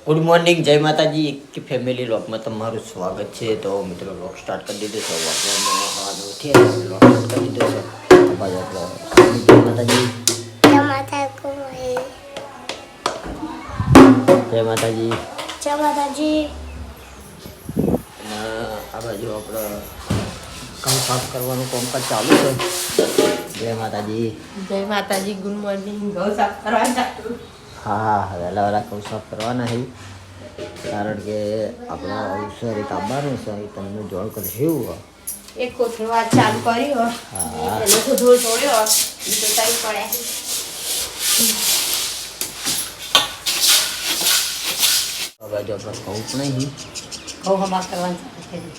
Good morning, જય માતાજી કે ફેમિલી વ્લોગમાં તમારું સ્વાગત છે. તો મિત્રો વ્લોગ સ્ટાર્ટ કરી દીધો છે. વ્લોગ સ્ટાર્ટ કરી દીધો છે. જય માતાજી, જય માતાજી, જય માતાજી. જય માતાજી. અને આ બાજુ આપણે કામ સાફ કરવાનું કામકાજ ચાલુ છે. જય માતાજી, જય માતાજી. Good morning. ઘઉં સાફ કરવા ચાલુ. હા વહેલા વહેલા કામ સાફ કરવાના છે, કારણ કે આપણે અવસર એક આવવાનું છે, એ તમને જોડ કરશું. એક કોથળો આ ચાલુ કર્યો. હા. પેલો કોથળો છોડ્યો. એ તો તાઈ પડ્યા. આ બાજુ આપણે કહું પણ નહીં. ઘઉં હમા કરવાનું ચાલુ કર્યું.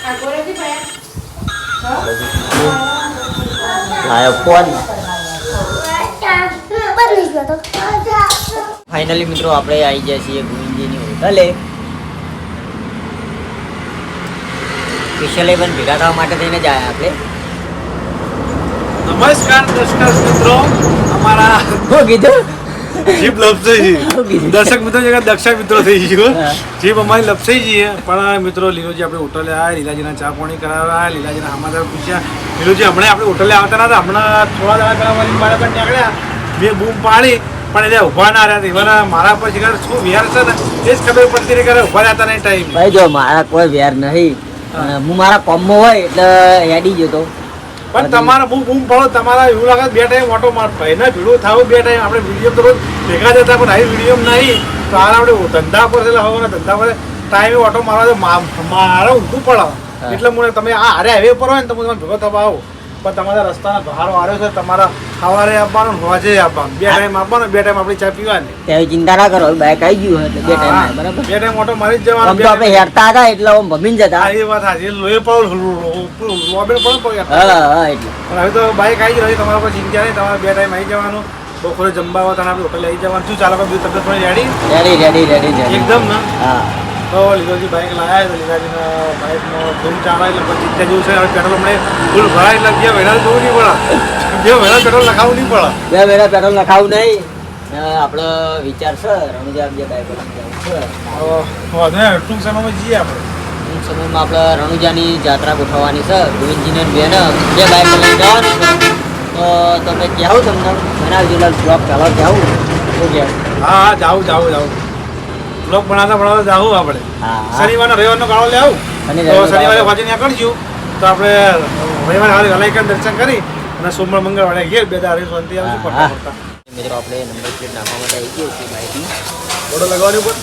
આ કોરેથી પડ્યા. લાયો ફોન. બની ગયો તો. ફાઇનલી મિત્રો આપણે આવી ગયા છીએ ગોવિંદજીની હોટલે. સ્પેશિયલી પણ ભેગા થવા માટે થઈને જ આવ્યા આપણે. નમસ્કાર દર્શક મિત્રો, અમારા શું કીધું? જીપ લપસાઈ છે. દર્શક મિત્રો જગા દક્ષા મિત્રો થઈ ગયો. હા. જીપ અમારી લપસાઈ જઈએ, પણ મિત્રો લીલોજી આપણે હોટલે આવ્યા, લીલાજીના ચા પાણી કરાવ્યા, લીલાજીના સમાચાર પૂછ્યા. લીલોજી હમણાં આપણે હોટલે આવતા નતા, હમણાં થોડા દાડા કરાવવાની મારા પર નીકળ્યા, બે બૂમ પાડી, પણ એટલે ઊભા ના રહ્યા. એવાના મારા પર શિકાર શું વ્યાર છે ને એ જ ખબર પડતી રહી, ઊભા રહેતા નહીં ટાઈમ. ભાઈ જો મારા કોઈ વેર નહીં. હું મારા કોમમાં હોય એટલે હેડી જતો. પણ તમારા બૂમ પાડો, તમારા એવું લાગે બે ટાઈમ ઓટો માર ભાઈને ભીડું થાવું, બે ટાઈમ આપણે વિડીયો તો રોજ ભેગા જતા, પણ આવી વિડીયો નહીં તો આ આપણે ધંધા પર છે, હવે ધંધા પર ટાઈમે ઓટો મારવા તો મારે ઊંધું પડે. એટલે મને તમે આ હારે હાઈવે પર હોય ને તો તમે ભેગો થવા આવો, પણ તમારા રસ્તાના બહાર આવ્યો છે, તમારા સવારે આપવાનું, રોજે આપવાનું, બે ટાઈમ આપવાનું, બે ટાઈમ આપણી ચા પીવાની. ત્યાં ચિંતા ના કરો, બાઈક આવી ગયું હોય એટલે બે ટાઈમ બરાબર. બે ટાઈમ ઓટો મારી જ આમ જવાનું. તો આપણે હેરતા હતા એટલે આમ ભમીને જતા. હા, એ વાત સાચી. લોહી પડો લોબે પડો પગ. હા એટલે પણ હવે તો બાઈક આવી ગઈ, તમારા પર ચિંતા નહીં, તમારે બે ટાઈમ આવી જવાનું. બપોરે જમવા આવો તને આપણે હોટલે આવી જવાનું. શું ચાલો બીજું તબિયત પણ રેડી રેડી રેડી રેડી એકદમ ને? હા. તો લીલોજી બાઈક લાવ્યા તો લીલાજીના બાઈકમાં ધૂમ ચાલે એટલે પછી ચિંતા જેવું છે. હવે પેટ્રોલ હમણાં ફૂલ ભરાય એટલે બે મહિના જોવું નહીં પડે, બે મહિના પેટ્રોલ લખાવવું નહીં પડે. 2 મહિના પેટ્રોલ નખાવું નહીં. આપણો વિચાર છે રણુજા બે બાઈક જવું છે. વાંધો નહીં, ટૂંક સમયમાં જઈએ આપણે. ટૂંક સમયમાં આપણે રણુજાની જાત્રા ગોઠવવાની છે. ગોવિંદજીને બેને બે બાઈક લઈને જવાનું છે. તો તમે કહેવું તમને બનાવજો બ્લોક ચાલો જાવું શું કહેવું? હા હા, જાવું બ્લોગ બનાવતા જાવું આપણે. હા શનિવારનો રવિવારનો ગાળો લે આવું શનિ તો રવિવાર શનિવારે ગાળો. વાંચી નીકળશું તો આપણે રવિવારે હાલ ગલાઈકન દર્શન કરી અને સોમવાર મંગળવારે ઘેર બે દાડે શાંતિ આવશું પડતા પડતા. મિત્રો આપણે નંબર પ્લેટ નાખવા માટે આવી ગયો છે બાઈકની. બોર્ડર લગાવવાની ઉપર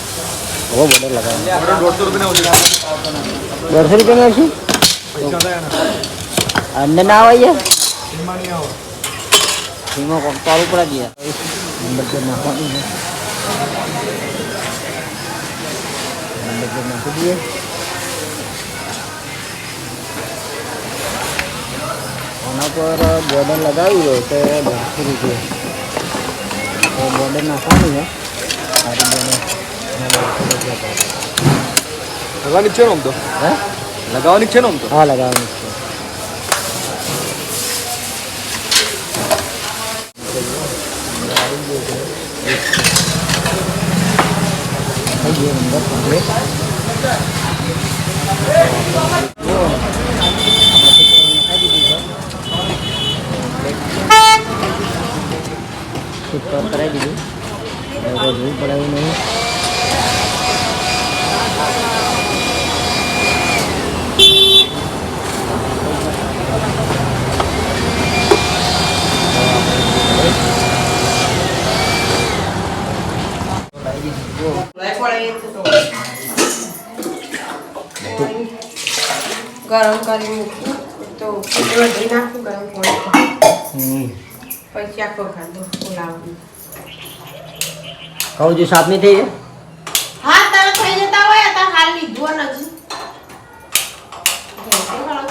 હવે બોર્ડર લગાવી આપણે 150 રૂપિયા ઓછી 150 રૂપિયાનું આવશે. પૈસા થાય ને અંદર ના આવે યાર, એમાં નહીં આવો. એમાં કોક ચાલુ પડા ગયા. નંબર પ્લેટ નાખવાની છે. નંબર પ્લેટ નાખી દઈએ. આના પર બોર્ડર લગાવી હોય તો 200 રૂપિયા. તો બોર્ડર નાખવાનું છે. સારી બોર્ડર 200 રૂપિયા પડે. લગાવવાની છે ને આમ તો હે લગાવવાની છે ને આમ તો હા લગાવવાનું છે. થઈ ગયો નંબર કમ્પ્લીટ. સુપર કરાવી દીધું. જોવું પડે એવું નહીં. ગરમ કરી મૂકું તો વધી નાખું ગરમ પાણી. પછી આખો ખાધો બોલાવવાનું. કહું છું સાફ નહીં થઈ જાય. હા તમે થઈ જતા હોય તો હાલ લીધું નથી.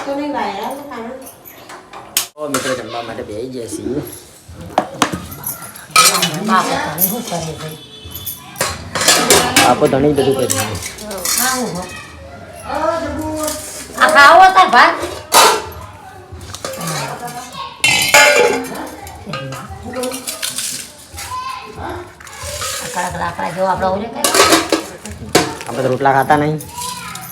તો નહીં લાયા ખાના. મિત્રો જમવા માટે બેસી ગયા છીએ. આપો ધણી બધું કરી. હા હું ખાવો તાર ભાત લાકડા જેવો આપણે ઓલે આપણે તો રોટલા ખાતા નહીં.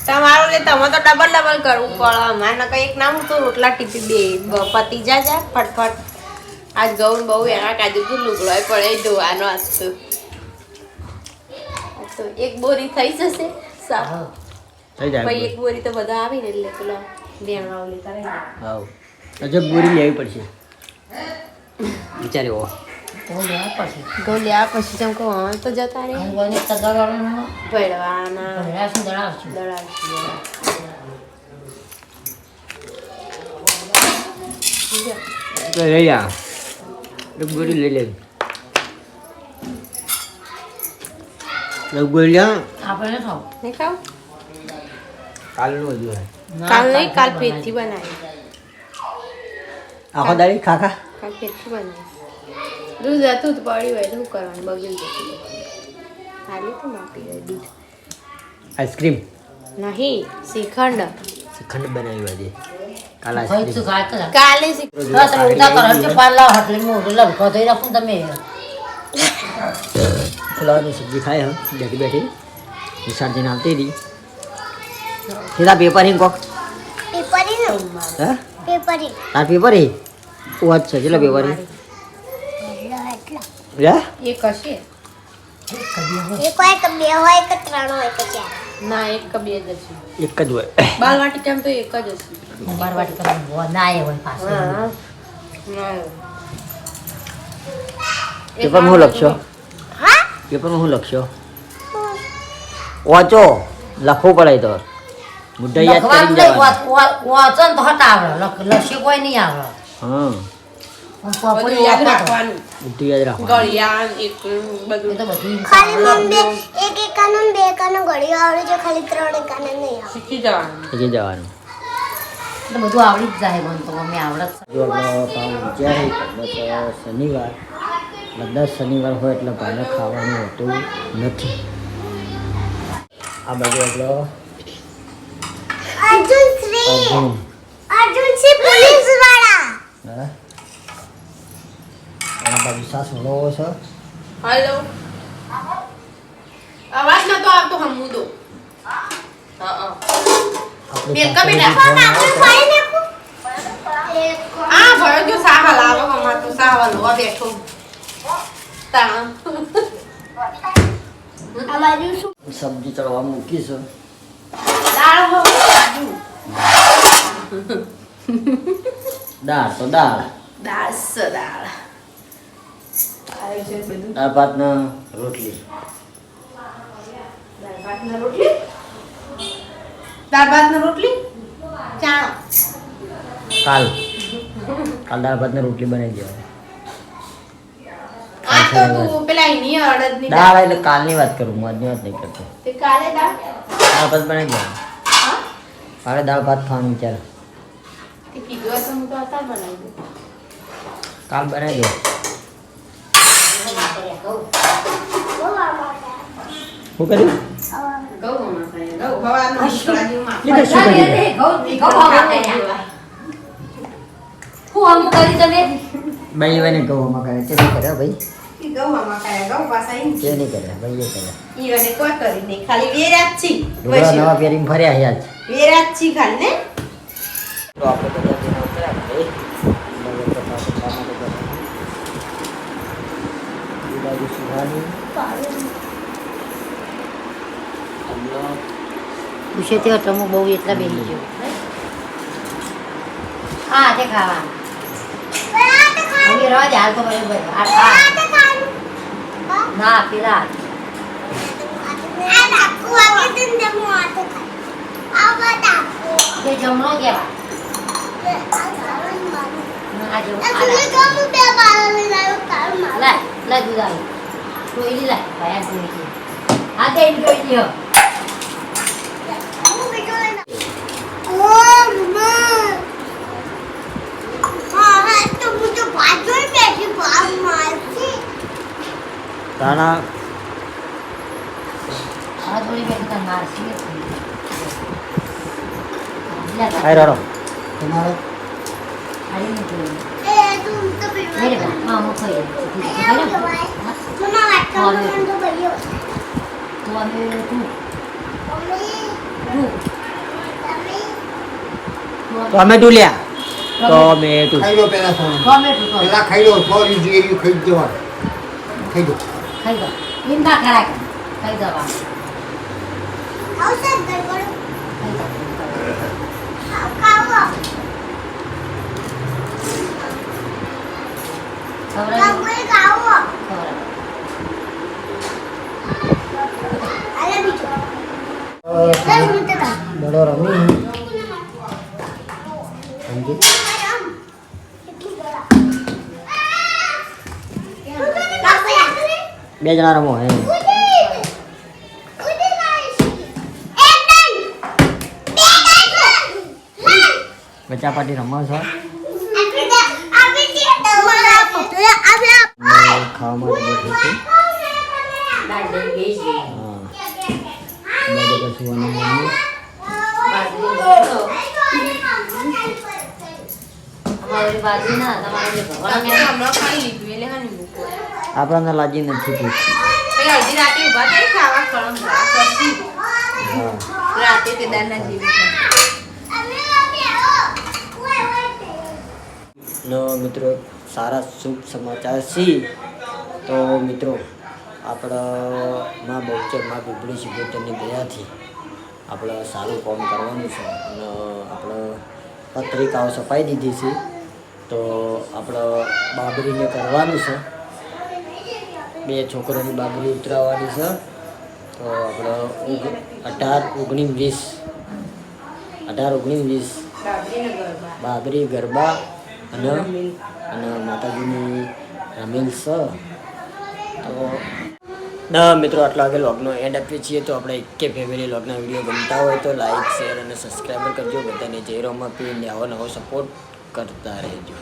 તમારું લે તમે તો ડબલ કરવું પડે અમારે કઈ એક નામ તો રોટલા ટીપી બે પતી જા ફટફટ આજ ગૌન બહુ એના કાજુ તું લુગડો પડે ધોવાનો આજ તો એક બોરી થઈ જશે સાફ થઈ જાય. પછી એક બોરી તો બધા આવી ને એટલે પેલા બેણવા લેતા રહી હાવ અજબ બોરી લેવી પડશે વિચાર્યો. ઘઉં લેવા પછી તમે કહો હા તો જતા રહે ભેળવાના લઈ જા એક બોરી લઈ લે. આપણે ખાવ નહીં ખાવ કાલનું હજુ હે. કાલ નહીં કાલ પેટથી બનાવી આખો દાડી ખાખા કાલ પેટથી બનાવી દૂધ હતું તો પડી હોય તો શું કરવાનું બગડી જતું હાલી તો ના પીવાય દૂધ આઈસ્ક્રીમ નહીં શ્રીખંડ શ્રીખંડ બનાવી આજે કાલ ભાઈ તું આઈસ્ક્રીમ. ખાય કાલે બસ ઉતા કરો કે પાલા હોટલ મોઢું લવકો થઈ રાખું તમે ફુલાવરની સબ્જી ખાય હમ બેઠી બેઠી નિશાળથી આવતી હતી સીધા પેપર હિંગ કોક પેપરી નો હે પેપરી તાર પેપર હી ઓ જ છે કેટલા પેપર હી રે એક હશે એક હોય કે બે હોય કે ત્રણ હોય કે ચાર ના એક કે બે જ હશે એક જ હોય. બાલવાટી કેમ તો એક જ હશે બારવાટી કરવાનું ના એ હોય પાછું પેપરમાં હું લખશો હા પેપરમાં હું લખશો વાંચો લખવું પડે તો મુદ્દા યાદ કરી જવાનું. વાંચન તો હટ આવડે લક્ષ્ય કોઈ નહીં આવડે હા બધું યાદ રાખવાનું મુદ્દું યાદ રાખવાનું. ઘડિયાળ એક બધું એ તો બધું ખાલી મમ બે એક એકાનું ને બે એકાનું ઘડિયો આવડે છે ખાલી ત્રણ એકાનું નહીં આવડે શીખી જવાનું પછી જવાનું. એટલે બધું આવડી જ જાય મને તો મમ્મી આવડે જ જો આપણો પાવ વિચારે બસ શનિવાર બધા શનિવાર હોય એટલે ભાઈને ખાવાનું હોતું નથી. આ બાજુ આપણો અર્જુન શ્રી અર્જુન પોલીસ વાળા હા આ બાજુ સાસ વળો છે. હેલો અવાજ નતો આવતો હમું દો હા આપણે બેલકા બેટા. સાસુની આપણે ફોન ફાઈ નાખું આ ભયો જો સાહલ આવો અમાર તો સાહલ હો બેઠો તા આ બાજુ શું આવે. સબ્જી ચડવા મૂકી છે. દાળ હો કાજુ દાળ તો દાળ દાળ સ દાળ આવે છે બધું દાળ ભાત ને રોટલી. દાળ ભાત ને રોટલી દાળ ભાત ને રોટલી ચાણો કાલ દાળ ભાત ને રોટલી બનાવી દેવાની. આ તો તું પેલા એની અડદની દાળ એટલે કાલની વાત કરું હું આજની વાત નહીં કરતો. તે કાલે દાળ દાળ ભાત બનાવી દેવાનું. હા કાલે દાળ ભાત ખાવાનું વિચાર તે કીધું હતું હું તો અત્યારે બનાવી દઉં કાલ બનાવી દો. શું કર્યું? ઘઉં હમણાં ખાઈએ. ઘઉં હવારનું બાજુમાં. લીધે શું કર્યું? હું આમ કરી તમે ભાઈ એને ગૌમાં કરે તે નહીં કરે ભાઈ ઈ ઘઉં હમણાં ખાઈએ. ઘઉં પાછા ઈ. તે નહીં કરે ભાઈ એ કરે. ઈ વને કોઈ કરી નહીં. ખાલી વેરા જ છી. લુગડા નવા પહેરીને ફર્યા છે આજ. વેરા જ છી ખાલી ને તો આપણે બધા જણા ઉતર્યા ભાઈ. નગર કથા કથા માટે ગયા. એ બાજુ સુહાની અલ્લાહ પૂછે તે ટમો બહુ એટલા બેસી ગયો હા તે ખાવાનું હવે રવા દે હાલ તો બરાબર આ ના પેલા તે જમણો કેવા આ જેવું લાય લાય દૂધ આવી ટોયલી લાય ભાઈ ટોયલી હા તે ટોયલી હો તાણા આ થોડી બેઠી મારસી હાય રાડો તમારો આડી નથી એ તું તો પીવા મેરે બા હા હું ખાઈ મમ્મા વાત કરું તો ભાઈઓ તો અમે તું મમ્મી તું ટોમેટો લ્યા ટોમેટો ખાઈ લો પેલા સોનું ટોમેટો તો પેલા ખાઈ લો સોરી જોઈએ એવું ખાઈ જ જવાનું ખાઈ દો ખાઈ દો ઇંદા કરાય ખાઈ દવા આવશે ગડબડ ખાઈ દો ખાવો ખવડાવી કોઈ ખાવો ખવડાવી અરે બીજો ચાલ હું તે કા બડો રમી સમજી બે જણા રમો હે બચ્ચા પાર્ટી રમો છો ખાવા માટે બેઠું છું દાળ દઈ ગઈ છે હા બધે કશું મમ્મી અમારી બાજુ ના તમારે ભગવાન તમે તો હમણાં ખાઈ લીધું એટલે હાની મૂકો આપણને લાજી નથી પૂછતી પછી અડધી રાતે ઊભા થઈ ખાવા ખળમ કરતી હા રાતે તે દાના જેવી છે. નો મિત્રો સારા શુભ સમાચાર છે તો મિત્રો આપણા માં બહુચર માં પીપળી સિગોતરની દયાથી આપણે સારું કામ કરવાનું છે અને આપણે પત્રિકાઓ છપાઈ દીધી છે તો આપણે બાબરીને કરવાનું છે 2 છોકરોની બાબરી ઉતરાવવાની છે તો આપણે 18, 19, 20 બાબરી ગરબા અને માતાજીની રમેલ છે તો ના મિત્રો આટલા આગળ લોગનો એન્ડ આપીએ છીએ તો આપણે એકે ફેમિલી લોગના વિડીયો ગમતા હોય તો લાઈક શેર અને સબસ્ક્રાઈબર કરજો બધાને જય રોમ આપી આવો નવો સપોર્ટ કરતા રહેજો.